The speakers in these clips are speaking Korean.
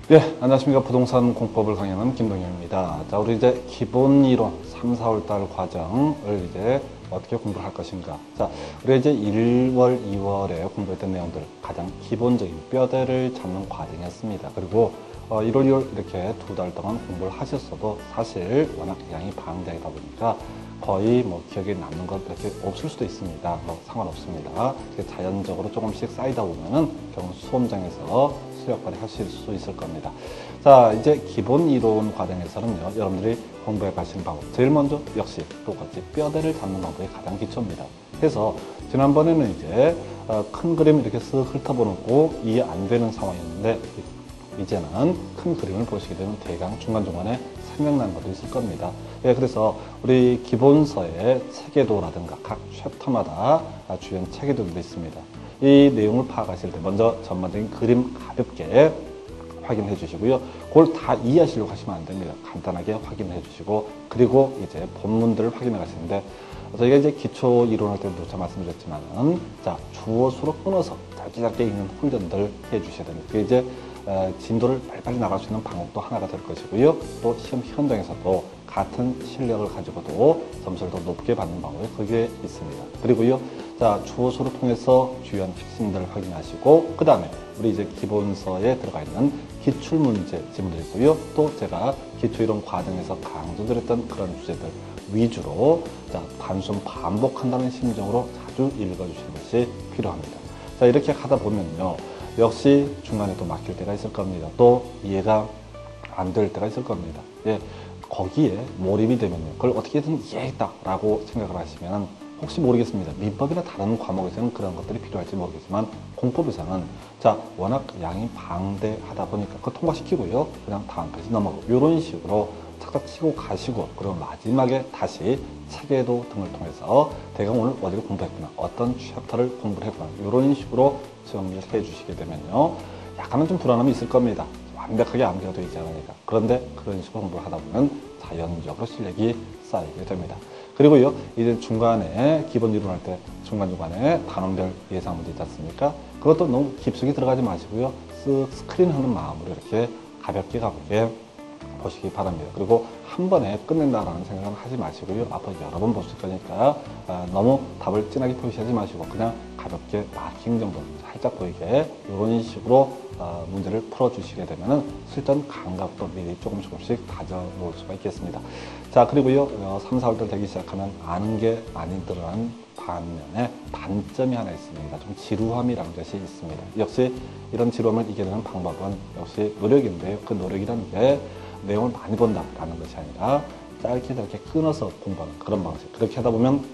네, 안녕하십니까. 부동산 공법을 강의하는 김동현입니다. 자, 우리 이제 기본 이론 3, 4월 달 과정을 이제 어떻게 공부를 할 것인가. 자, 우리 이제 1월, 2월에 공부했던 내용들 가장 기본적인 뼈대를 잡는 과정이었습니다. 그리고 1월, 2월 이렇게 2달 동안 공부를 하셨어도 사실 워낙 양이 방대하다 보니까 거의 뭐 기억에 남는 것 이렇게 없을 수도 있습니다. 뭐 상관없습니다. 자연적으로 조금씩 쌓이다 보면은 결국 수험장에서 실력 발휘하실 수 있을 겁니다. 자, 이제 기본 이론 과정에서는요, 여러분들이 공부해 가시는 방법. 제일 먼저 역시 똑같이 뼈대를 잡는 방법이 가장 기초입니다. 그래서 지난번에는 이제 큰 그림 이렇게 쓱 훑어보고 이해 안 되는 상황이었는데 이제는 큰 그림을 보시게 되면 대강 중간중간에 생각나는 것도 있을 겁니다. 예, 그래서 우리 기본서의 체계도라든가 각 챕터마다 주연 체계도도 있습니다. 이 내용을 파악하실 때 먼저 전반적인 그림 가볍게 확인해 주시고요. 그걸 다 이해하시려고 하시면 안 됩니다. 간단하게 확인해 주시고 그리고 이제 본문들을 확인해 가시는데 저희가 이제 기초 이론할 때도 누차 말씀드렸지만은 자, 주어 수로 끊어서 짧게 읽는 훈련들 해 주셔야 됩니다. 그게 이제 진도를 빨리빨리 나갈 수 있는 방법도 하나가 될 것이고요. 또 시험 현장에서도 같은 실력을 가지고도 점수를 더 높게 받는 방법이 그게 있습니다. 그리고요, 자, 주어수를 통해서 주요한 핵심들을 확인하시고, 그 다음에 우리 이제 기본서에 들어가 있는 기출문제 지문들이 있고요. 또 제가 기초이론 과정에서 강조드렸던 그런 주제들 위주로 자, 단순 반복한다는 심정으로 자주 읽어주시는 것이 필요합니다. 자, 이렇게 하다 보면요. 역시 중간에 또 막힐 때가 있을 겁니다. 또 이해가 안 될 때가 있을 겁니다. 예, 거기에 몰입이 되면요. 그걸 어떻게든 이해했다라고 생각을 하시면 혹시 모르겠습니다. 민법이나 다른 과목에서는 그런 것들이 필요할지 모르겠지만 공법에서는 자, 워낙 양이 방대하다 보니까 그거 통과시키고요. 그냥 다음 페이지 넘어가고 이런 식으로 착착 치고 가시고 그리고 마지막에 다시 체계도 등을 통해서 내가 오늘 어디를 공부했구나 어떤 챕터를 공부를 했구나 이런 식으로 정리를 해 주시게 되면요 약간은 좀 불안함이 있을 겁니다. 완벽하게 암기가 되어 있지 않으니까. 그런데 그런 식으로 공부를 하다 보면 자연적으로 실력이 쌓이게 됩니다. 그리고요 이제 중간에 기본 이론할 때 중간중간에 단원별 예상 문제 있지 않습니까? 그것도 너무 깊숙이 들어가지 마시고요 쓱 스크린하는 마음으로 이렇게 가볍게 보시기 바랍니다. 그리고 한 번에 끝낸다라는 생각은 하지 마시고요. 앞으로 여러 번 보실 거니까 너무 답을 진하게 표시하지 마시고 그냥 가볍게 마킹 정도 살짝 보이게 이런 식으로 문제를 풀어주시게 되면 실전 감각도 미리 조금씩 다져놓을 수가 있겠습니다. 자, 그리고요 3, 4월달 되기 시작하면 아는 게 많이 늘어나는 반면에 단점이 하나 있습니다. 좀 지루함이라는 것이 있습니다. 역시 이런 지루함을 이겨내는 방법은 역시 노력인데요. 그 노력이라는 게 내용을 많이 본다라는 것이 아니라 짧게 끊어서 공부하는 그런 방식. 그렇게 하다 보면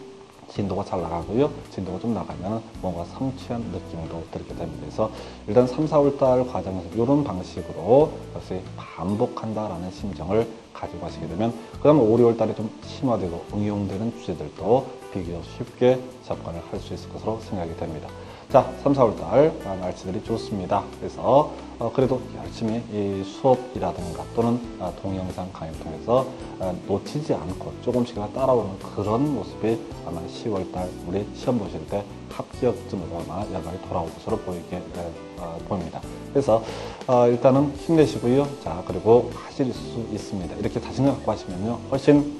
진도가 잘 나가고요. 진도가 좀 나가면 뭔가 성취한 느낌도 들게 됩니다. 그래서 일단 3, 4월 달 과정에서 이런 방식으로 역시 반복한다라는 심정을 가지고 가시게 되면 그 다음에 5, 6월 달에 좀 심화되고 응용되는 주제들도 비교적 쉽게 접근을 할 수 있을 것으로 생각이 됩니다. 자, 3, 4월 달 날씨들이 좋습니다. 그래서 그래도 열심히 이 수업이라든가 또는 동영상 강의를 통해서 놓치지 않고 조금씩이나마 따라오는 그런 모습이 아마 10월 달 우리 시험 보실 때 합격쯤으로 아마 여러분이 돌아올 것으로 보입니다. 그래서 일단은 힘내시고요. 자, 그리고 하실 수 있습니다. 이렇게 자신감 갖고 하시면요. 훨씬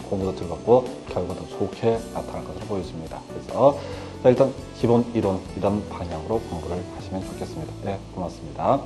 공부도 즐겁고 결과도 좋게 나타날 것으로 보여집니다. 그래서 자, 일단 기본 이론 이런 방향으로 공부를 하시면 좋겠습니다. 네, 고맙습니다.